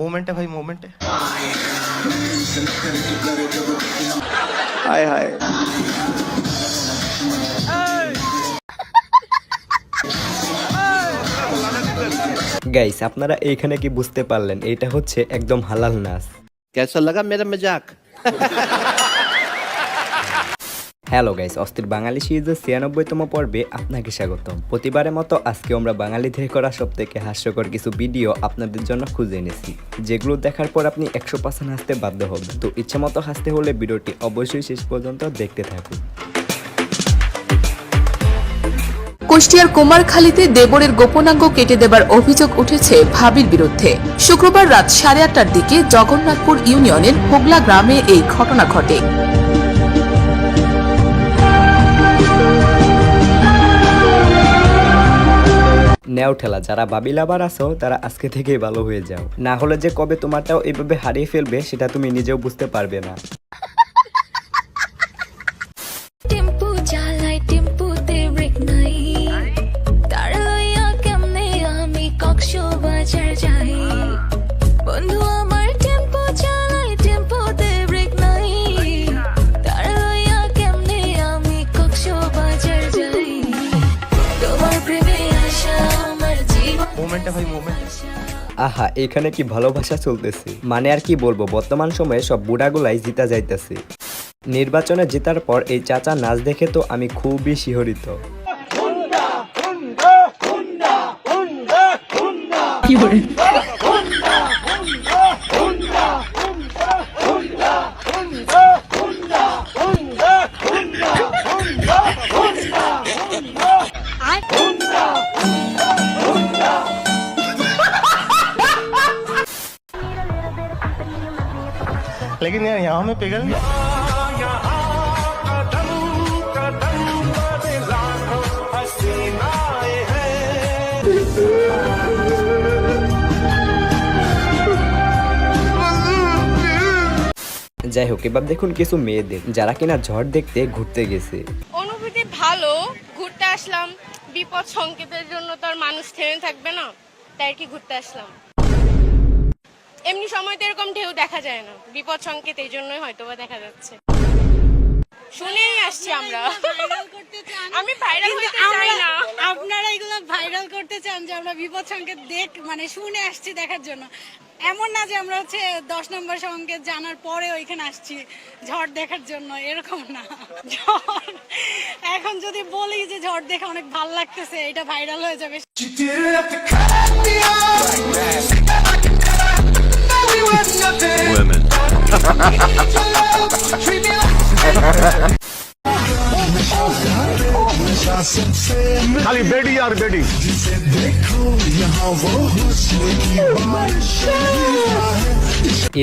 Moment है भाई, moment है। हाय हाय। গাইস আপনারা এইখানে কি বুঝতে পারলেন এটা হচ্ছে একদম হালাল নাচ। कैसा लगा मेरा मजाक? হ্যালো গাইস, অস্থির বাঙালি সিরিজের ৯৬তম পর্বে আপনাকে স্বাগতম। প্রতিবারের মতো আজকে আমরা বাঙালিদের করা সব থেকে হাস্যকর কিছু ভিডিও আপনাদের জন্য খুঁজে এনেছি, যেগুলো দেখার পর আপনি ১০০% হাসতে বাধ্য হবেন। তো ইচ্ছা মতো হাসতে হলে ভিডিওটি অবশ্যই শেষ পর্যন্ত দেখতে থাকুন। কুষ্টিয়ার কুমারখালীতে দেবরের গোপনাঙ্গ কেটে দেবার অভিযোগ উঠেছে ভাবির বিরুদ্ধে। শুক্রবার রাত ৮:৩০টার দিকে জগন্নাথপুর ইউনিয়নের হোগলা গ্রামে এই ঘটনা ঘটে। নেও ঠেলা, যারা বাবি লাভার আছো তারা আজকে থেকেই ভালো হয়ে যাও, না হলে যে কবে তোমারটাও এইভাবে হারিয়ে ফেলবে সেটা তুমি নিজেও বুঝতে পারবে না। मोमेंट है भाई, मोमेंट है। আহা, এখানে কি ভালোবাসা চলতেছে, মানে আর কি বলবো, বর্তমান সময়ে সব বুড়াগুলাই জিতা যাইতেছে। নির্বাচনে জেতার পর এই চাচা নাচ দেখে তো আমি খুবই শিহরিত। लेकिन यार यहाँ में पिघल गया। যাই হোক, এবার দেখুন কিছু মেয়েদের যারা কিনা ঝড় দেখতে ঘুরতে গেছে। অনুভূতি ভালো, ঘুরতে আসলাম। বিপদ সংকেতের জন্য তো আর মানুষ থেমে থাকবে না, তাই কি ঘুরতে আসলাম। এমনি সময় তো এরকম ঢেউ দেখা যায় না, বিপদ সংকেত এই জন্যই হয়তো বা দেখা যাচ্ছে। শুনেই আসছি আমরা। আমি ভাইরাল হতে চাই না, আপনারা এগুলো ভাইরাল করতে চান যে আমরা বিপদ সংকেত মানে শুনে আসছি দেখার জন্য। এমন না যে আমরা হচ্ছে ১০ নম্বর সংকেত জানার পরে ওইখানে আসছি ঝড় দেখার জন্য, এরকম না। ঝড় এখন যদি বলি যে ঝড় দেখে অনেক ভালো লাগতেছে, এটা ভাইরাল হয়ে যাবে। खाली बेडी और बेडी।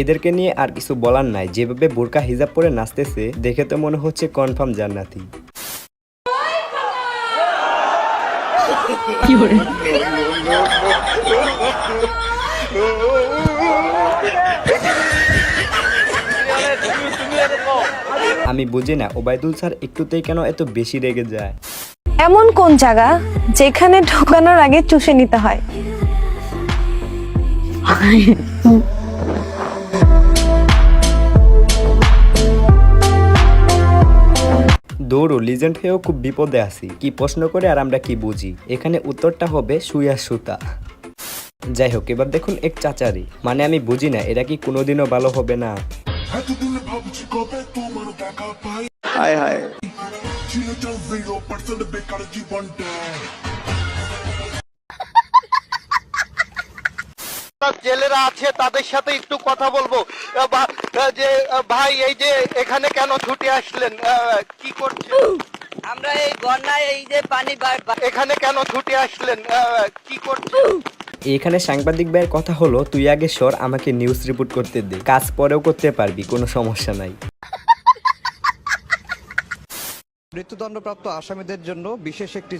এদেরকে নিয়ে আর কিছু বলার নাই, যেভাবে বোরকা হিজাব পরে নাচতেছে দেখে তো মনে হচ্ছে কনফার্ম জান্নাতি। আমি বুঝি না ওবায়দুল স্যার একটুতেই কেন এত বেশি রেগে যায়। এমন কোন জায়গা যেখানে ঢোকানোর আগে চুষে নিতে হয়? দৌড়ো লিজেন্ড হয়েও খুব বিপদে আছি, কি প্রশ্ন করে আর আমরা কি বুঝি। এখানে উত্তরটা হবে সুইয়া সুতা। যাই হোক, এবার দেখুন এক চাচারি, মানে আমি বুঝি না এরা কি কোনোদিনও ভালো হবে না। हाय हाय। জেলেরা আছে তাদের সাথে একটু কথা বলবো। যে ভাই, এই যে এখানে কেন ছুটে আসলেন, কি করছেন? আমরা এই বন্যায় এই যে পানি এখানে কেন ছুটে আসলেন, কি করছেন? এখানে সাংবাদিক ভাইয়ের কথা হলো, তুই আগে সর, আমাকে নিউজ রিপোর্ট করতে দে, কাজ পরেও করতে পারবি, কোনো সমস্যা নাই। মৃত্যুদণ্ডপ্রাপ্ত আসামিদের জন্য বিশেষ একটি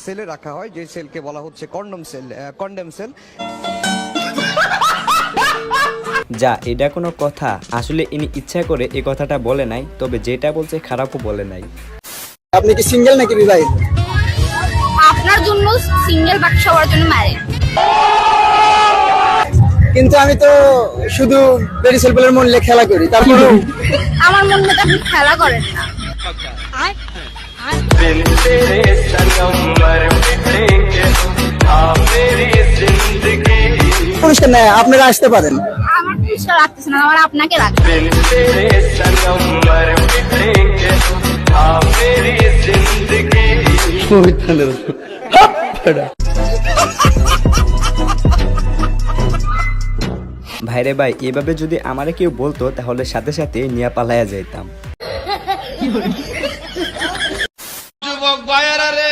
সেলে রাখা হয়, যে সেলকে বলা হচ্ছে কন্ডেম সেল। যা, এটা কোনো কথা? আসলে ইনি ইচ্ছা করে এই কথাটা বলে নাই, তবে যেটা বলছে খারাপও বলে নাই। আপনি কি সিঙ্গেল নাকি বিবাহিত? আপনার জন্য সিঙ্গেল, বাকি সবার জন্য ম্যারেড। কিন্তু আমি তো শুধু প্যারিসেল বলের মন নিয়ে খেলা করি, তারপরে আমার মন মতো আপনি খেলা করেন না। পুরস্কার নেয়, আপনারা আসতে পারেন। আমার পুরস্কার রাখতেছে না, আমার আপনাকে রাখবে। ভাইরে ভাই, এভাবে যদি আমারে কেউ বলতো তাহলে সাথে সাথে নিয়ে পালায়া যাইতাম। যুবক ভাইয়ারা রে,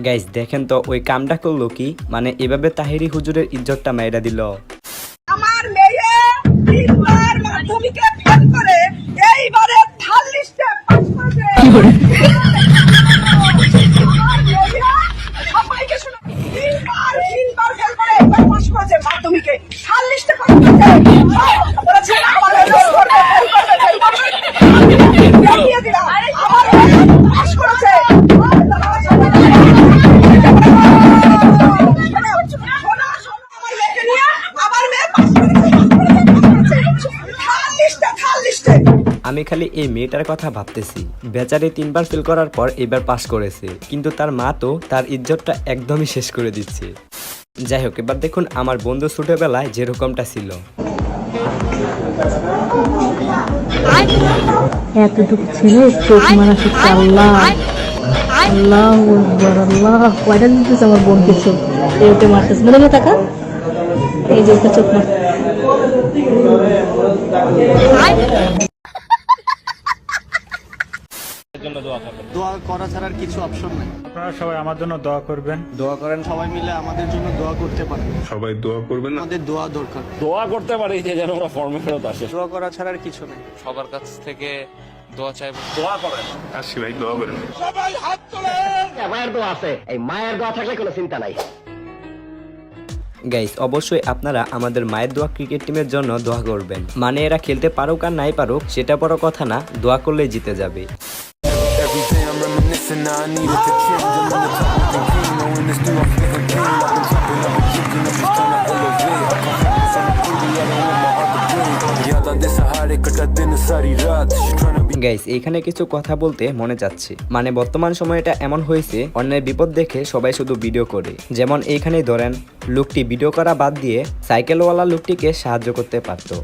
গাইস দেখেন তো ওই কামটা করলো কি, মানে এভাবে তাহিরি হুজুরের ইজ্জতটা মাইরা দিল। আমার মেয়ে তিনবার মাধ্যমিকে ফেল করে এইবারে থার্ড লিস্টে পাস করেছে। সবাইকে শোনো, তিনবার ফেল করে এইবার পাস করেছে মাধ্যমিকে, থার্ড লিস্টে পাস করেছে। বলেছে না আমার ফেল করবে। দেখিয়ে দিলাম আমার পাস করেছে। আমি খালি এই মেয়েটার কথা ভাবতেছি, বেচারি 3বার ফেল করার পর এবার পাস করেছে, কিন্তু তার মা তো তার ইজ্জতটা একদমই শেষ করে দিচ্ছে। যাই হোক, এবার দেখুন আমার বন্ধু ছোটবেলায় যেরকমটা ছিল। এতটুকু ছেলে চোখ মারা শিখছে। আল্লাহ আল্লাহ আল্লাহ, কয়টা দিতেছে আমার বোনকে চোখ, এতে মারতেছে। মনে হয় টাকা, এই যে চোখ মার। দোয়া করা ছাড়ার কিছু অপশন নাই। আপনারা সবাই আমার জন্য দোয়া করবেন। দোয়া করেন, সবাই মিলে আমাদের জন্য দোয়া করতে পারেন। সবাই দোয়া করবেন, আমাদের দোয়া দরকার। দোয়া করতে পারি যে যেন আমরা ফর্মে ফেরত আসে। দোয়া করা ছাড়ার কিছু নেই। সবার কাছ থেকে দোয়া চাইবো, দোয়া করেন। আসি ভাই, দোয়া করেন। সবাই হাত তোলে। মায়ের দোয়া আছে, এই মায়ের দোয়া থাকলে কোনো চিন্তা নাই। গাইস অবশ্যই আপনারা আমাদের মায়ের দোয়া ক্রিকেট টিমের জন্য দোয়া করবেন। মানে এরা খেলতে পারুক আর নাই পারুক সেটা বড় কথা না, দোয়া করলেই জিতে যাবে। গাইস এইখানে কিছু কথা বলতে মনে যাচ্ছে, মানে বর্তমান সময়টা এমন হয়েছে অন্যের বিপদ দেখে সবাই শুধু ভিডিও করে। যেমন এইখানেই ধরেন, লোকটি ভিডিও করা বাদ দিয়ে সাইকেলওয়ালা লোকটিকে সাহায্য করতে পারতো,